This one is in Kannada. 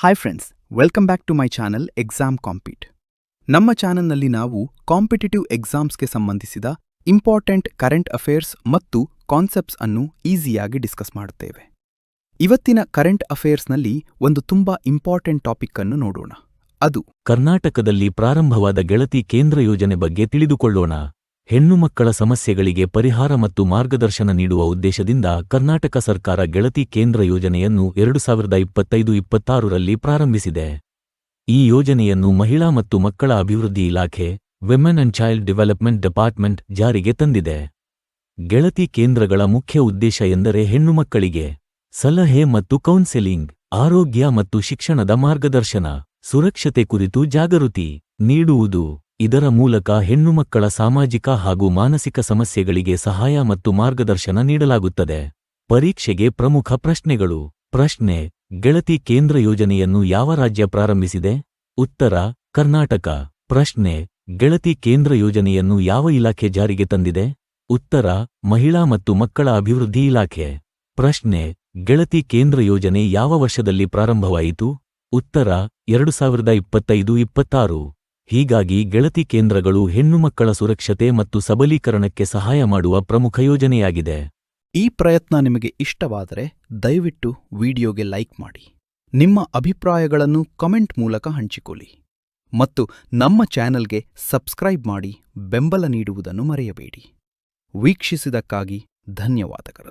Hi friends, welcome back to my channel exam compete. ನಮ್ಮ ಚಾನಲ್ನಲ್ಲಿ ನಾವು ಕಾಂಪಿಟೇಟಿವ್ ಎಕ್ಸಾಮ್ಸ್ಗೆ ಸಂಬಂಧಿಸಿದ ಇಂಪಾರ್ಟೆಂಟ್ ಕರೆಂಟ್ ಅಫೇರ್ಸ್ ಮತ್ತು ಕಾನ್ಸೆಪ್ಟ್ಸ್ ಅನ್ನು ಈಸಿಯಾಗಿ ಡಿಸ್ಕಸ್ ಮಾಡುತ್ತೇವೆ. ಇವತ್ತಿನ ಕರೆಂಟ್ ಅಫೇರ್ಸ್ನಲ್ಲಿ ಒಂದು ತುಂಬಾ ಇಂಪಾರ್ಟೆಂಟ್ ಟಾಪಿಕ್ ಅನ್ನು ನೋಡೋಣ. ಅದು ಕರ್ನಾಟಕದಲ್ಲಿ ಪ್ರಾರಂಭವಾದ ಗೆಳತಿ ಕೇಂದ್ರ ಯೋಜನೆ ಬಗ್ಗೆ ತಿಳಿದುಕೊಳ್ಳೋಣ. ಹೆಣ್ಣು ಮಕ್ಕಳ ಸಮಸ್ಯೆಗಳಿಗೆ ಪರಿಹಾರ ಮತ್ತು ಮಾರ್ಗದರ್ಶನ ನೀಡುವ ಉದ್ದೇಶದಿಂದ ಕರ್ನಾಟಕ ಸರ್ಕಾರ ಗೆಳತಿ ಕೇಂದ್ರ ಯೋಜನೆಯನ್ನು 2025-26ರಲ್ಲಿ ಪ್ರಾರಂಭಿಸಿದೆ. ಈ ಯೋಜನೆಯನ್ನು ಮಹಿಳಾ ಮತ್ತು ಮಕ್ಕಳ ಅಭಿವೃದ್ಧಿ ಇಲಾಖೆ women and child development department ಜಾರಿಗೆ ತಂದಿದೆ. ಗೆಳತಿ ಕೇಂದ್ರಗಳ ಮುಖ್ಯ ಉದ್ದೇಶ ಎಂದರೆ ಹೆಣ್ಣುಮಕ್ಕಳಿಗೆ ಸಲಹೆ ಮತ್ತು ಕೌನ್ಸೆಲಿಂಗ್, ಆರೋಗ್ಯ ಮತ್ತು ಶಿಕ್ಷಣದ ಮಾರ್ಗದರ್ಶನ, ಸುರಕ್ಷತೆ ಕುರಿತು ಜಾಗೃತಿ ನೀಡುವುದು. ಇದರ ಮೂಲಕ ಹೆಣ್ಣುಮಕ್ಕಳ ಸಾಮಾಜಿಕ ಹಾಗೂ ಮಾನಸಿಕ ಸಮಸ್ಯೆಗಳಿಗೆ ಸಹಾಯ ಮತ್ತು ಮಾರ್ಗದರ್ಶನ ನೀಡಲಾಗುತ್ತದೆ. ಪರೀಕ್ಷೆಗೆ ಪ್ರಮುಖ ಪ್ರಶ್ನೆಗಳು. ಪ್ರಶ್ನೆ: ಗೆಳತಿ ಕೇಂದ್ರ ಯೋಜನೆಯನ್ನು ಯಾವ ರಾಜ್ಯ ಪ್ರಾರಂಭಿಸಿದೆ? ಉತ್ತರ: ಕರ್ನಾಟಕ. ಪ್ರಶ್ನೆ: ಗೆಳತಿ ಕೇಂದ್ರ ಯೋಜನೆಯನ್ನು ಯಾವ ಇಲಾಖೆ ಜಾರಿಗೆ ತಂದಿದೆ? ಉತ್ತರ: ಮಹಿಳಾ ಮತ್ತು ಮಕ್ಕಳ ಅಭಿವೃದ್ಧಿ ಇಲಾಖೆ. ಪ್ರಶ್ನೆ: ಗೆಳತಿ ಕೇಂದ್ರ ಯೋಜನೆ ಯಾವ ವರ್ಷದಲ್ಲಿ ಪ್ರಾರಂಭವಾಯಿತು? ಉತ್ತರ: 2025-26. ಹೀಗಾಗಿ ಗೆಳತಿ ಕೇಂದ್ರಗಳು ಹೆಣ್ಣುಮಕ್ಕಳ ಸುರಕ್ಷತೆ ಮತ್ತು ಸಬಲೀಕರಣಕ್ಕೆ ಸಹಾಯ ಮಾಡುವ ಪ್ರಮುಖ ಯೋಜನೆಯಾಗಿದೆ. ಈ ಪ್ರಯತ್ನ ನಿಮಗೆ ಇಷ್ಟವಾದರೆ ದಯವಿಟ್ಟು ವಿಡಿಯೋಗೆ ಲೈಕ್ ಮಾಡಿ, ನಿಮ್ಮ ಅಭಿಪ್ರಾಯಗಳನ್ನು ಕಮೆಂಟ್ ಮೂಲಕ ಹಂಚಿಕೊಳ್ಳಿ ಮತ್ತು ನಮ್ಮ ಚಾನೆಲ್ಗೆ ಸಬ್ಸ್ಕ್ರೈಬ್ ಮಾಡಿ ಬೆಂಬಲ ನೀಡುವುದನ್ನು ಮರೆಯಬೇಡಿ. ವೀಕ್ಷಿಸಿದ್ದಕ್ಕಾಗಿ ಧನ್ಯವಾದಗಳು.